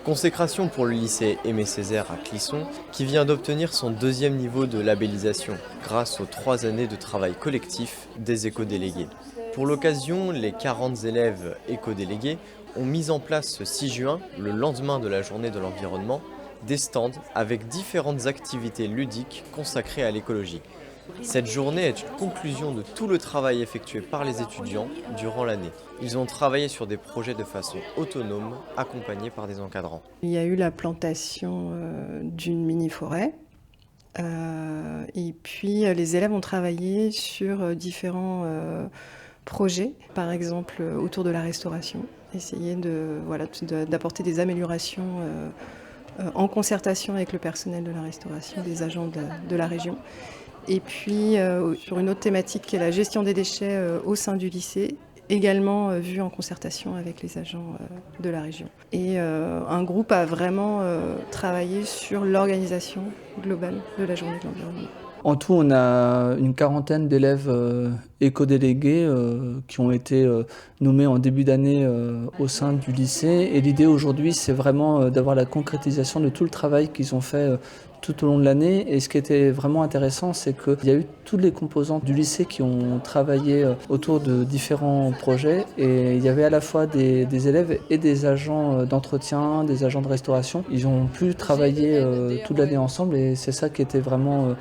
Consécration pour le lycée Aimé Césaire à Clisson, qui vient d'obtenir son deuxième niveau de labellisation, grâce aux 3 années de travail collectif des éco-délégués. Pour l'occasion, les 40 élèves éco-délégués ont mis en place ce 6 juin, le lendemain de la journée de l'environnement, des stands avec différentes activités ludiques consacrées à l'écologie. Cette journée est une conclusion de tout le travail effectué par les étudiants durant l'année. Ils ont travaillé sur des projets de façon autonome, accompagnés par des encadrants. Il y a eu la plantation d'une mini-forêt. Et puis les élèves ont travaillé sur différents projets, par exemple autour de la restauration, essayer d'apporter des améliorations en concertation avec le personnel de la restauration, des agents de la région. Et puis sur une autre thématique qui est la gestion des déchets au sein du lycée, également vue en concertation avec les agents de la région. Et un groupe a vraiment travaillé sur l'organisation globale de la journée de l'environnement. En tout, on a une quarantaine d'élèves éco-délégués qui ont été nommés en début d'année au sein du lycée. Et l'idée aujourd'hui, c'est vraiment d'avoir la concrétisation de tout le travail qu'ils ont fait tout au long de l'année. Et ce qui était vraiment intéressant, c'est qu'il y a eu toutes les composantes du lycée qui ont travaillé autour de différents projets. Et il y avait à la fois des élèves et des agents d'entretien, des agents de restauration. Ils ont pu travailler toute l'année ensemble et c'est ça qui était vraiment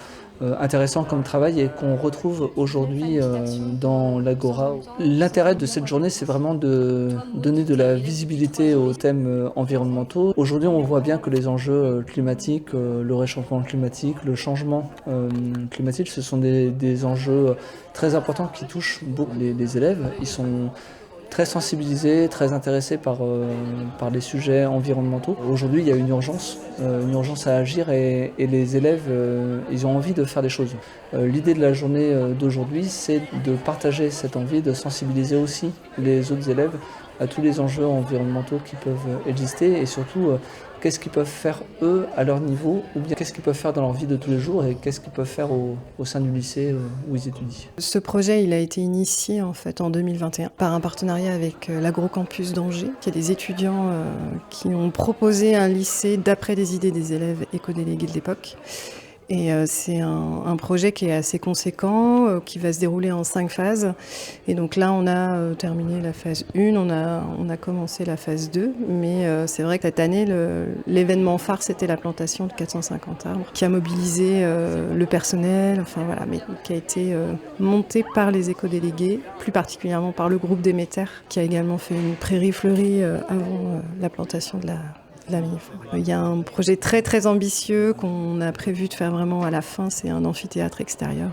intéressant comme travail et qu'on retrouve aujourd'hui dans l'Agora. L'intérêt de cette journée, c'est vraiment de donner de la visibilité aux thèmes environnementaux. Aujourd'hui, on voit bien que les enjeux climatiques, le réchauffement climatique, le changement climatique, ce sont des enjeux très importants qui touchent beaucoup les élèves. Ils sont très sensibilisés, très intéressés par les sujets environnementaux. Aujourd'hui, il y a une urgence à agir et les élèves, ils ont envie de faire des choses. L'idée de la journée d'aujourd'hui, c'est de partager cette envie, de sensibiliser aussi les autres élèves à tous les enjeux environnementaux qui peuvent exister et surtout qu'est-ce qu'ils peuvent faire eux à leur niveau ou bien qu'est-ce qu'ils peuvent faire dans leur vie de tous les jours et qu'est-ce qu'ils peuvent faire au sein du lycée où ils étudient. Ce projet, il a été initié en fait en 2021 par un partenariat avec l'Agrocampus d'Angers, qui est des étudiants qui ont proposé un lycée d'après les idées des élèves éco-délégués de l'époque. Et c'est un projet qui est assez conséquent, qui va se dérouler en 5 phases. Et donc là, on a terminé la phase 1, on a commencé la phase 2. Mais c'est vrai que cette année, l'événement phare, c'était la plantation de 450 arbres, qui a mobilisé le personnel, enfin voilà, mais qui a été monté par les éco-délégués, plus particulièrement par le groupe Déméter, qui a également fait une prairie fleurie avant la plantation de la mini-forêt. Il y a un projet très très ambitieux qu'on a prévu de faire vraiment à la fin, c'est un amphithéâtre extérieur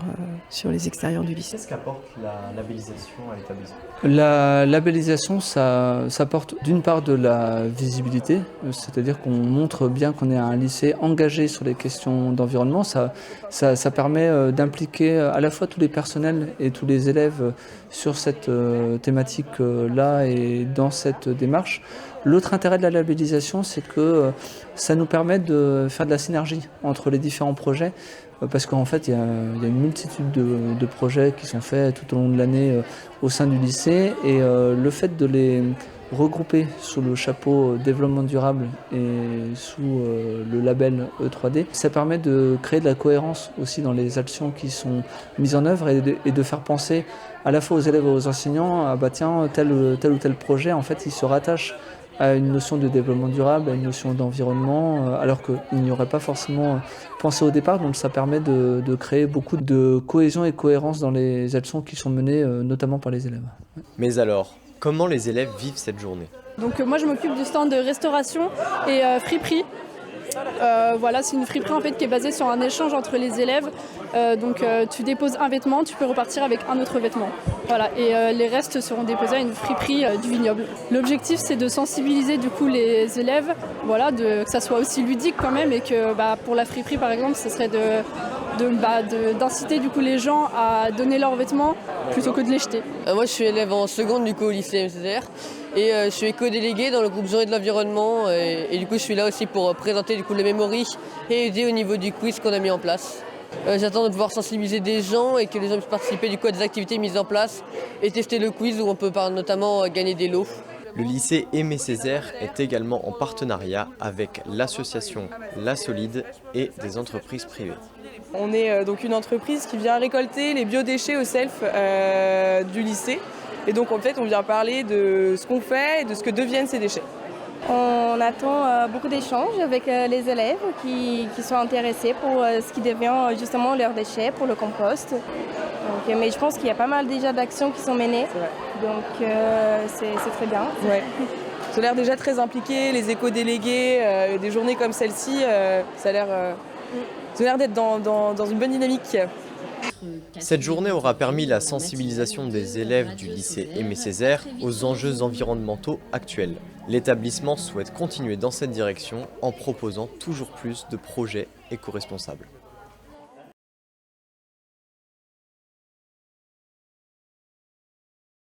sur les extérieurs du lycée. Qu'est-ce qu'apporte la labellisation à l'établissement ? La labellisation, ça apporte d'une part de la visibilité, c'est-à-dire qu'on montre bien qu'on est un lycée engagé sur les questions d'environnement. Ça permet d'impliquer à la fois tous les personnels et tous les élèves sur cette thématique-là et dans cette démarche. L'autre intérêt de la labellisation, c'est que ça nous permet de faire de la synergie entre les différents projets, parce qu'en fait, il y a une multitude de projets qui sont faits tout au long de l'année au sein du lycée, et le fait de les regrouper sous le chapeau développement durable et sous le label E3D, ça permet de créer de la cohérence aussi dans les actions qui sont mises en œuvre et de faire penser à la fois aux élèves et aux enseignants, tel ou tel projet, en fait, il se rattache à une notion de développement durable, à une notion d'environnement, alors qu'il n'y aurait pas forcément pensé au départ. Donc ça permet de créer beaucoup de cohésion et cohérence dans les actions qui sont menées, notamment par les élèves. Mais alors, comment les élèves vivent cette journée ? Donc moi je m'occupe du stand de restauration et friperie. Voilà, c'est une friperie en fait qui est basée sur un échange entre les élèves. Tu déposes un vêtement, tu peux repartir avec un autre vêtement. Voilà, et les restes seront déposés à une friperie du vignoble. L'objectif c'est de sensibiliser du coup les élèves, voilà, que ça soit aussi ludique quand même et que pour la friperie par exemple, ce serait d'inciter du coup les gens à donner leurs vêtements plutôt que de les jeter. Moi je suis élève en seconde du coup au lycée MCR. Et je suis éco-délégué dans le groupe Journée de l'environnement et du coup je suis là aussi pour présenter du coup les mémories et aider au niveau du quiz qu'on a mis en place. J'attends de pouvoir sensibiliser des gens et que les gens puissent participer du coup à des activités mises en place et tester le quiz où on peut notamment gagner des lots. Le lycée Aimé Césaire est également en partenariat avec l'association La Solide et des entreprises privées. On est donc une entreprise qui vient récolter les biodéchets au self du lycée. Et donc en fait on vient parler de ce qu'on fait et de ce que deviennent ces déchets. On attend beaucoup d'échanges avec les élèves qui sont intéressés pour ce qui devient justement leurs déchets pour le compost. Donc, mais je pense qu'il y a pas mal déjà d'actions qui sont menées, donc c'est très bien. Ouais. Ils ont l'air déjà très impliqués, les éco-délégués, des journées comme celle-ci, ça a l'air d'être dans une bonne dynamique. Cette journée aura permis la sensibilisation des élèves du lycée Aimé Césaire aux enjeux environnementaux actuels. L'établissement souhaite continuer dans cette direction en proposant toujours plus de projets éco-responsables.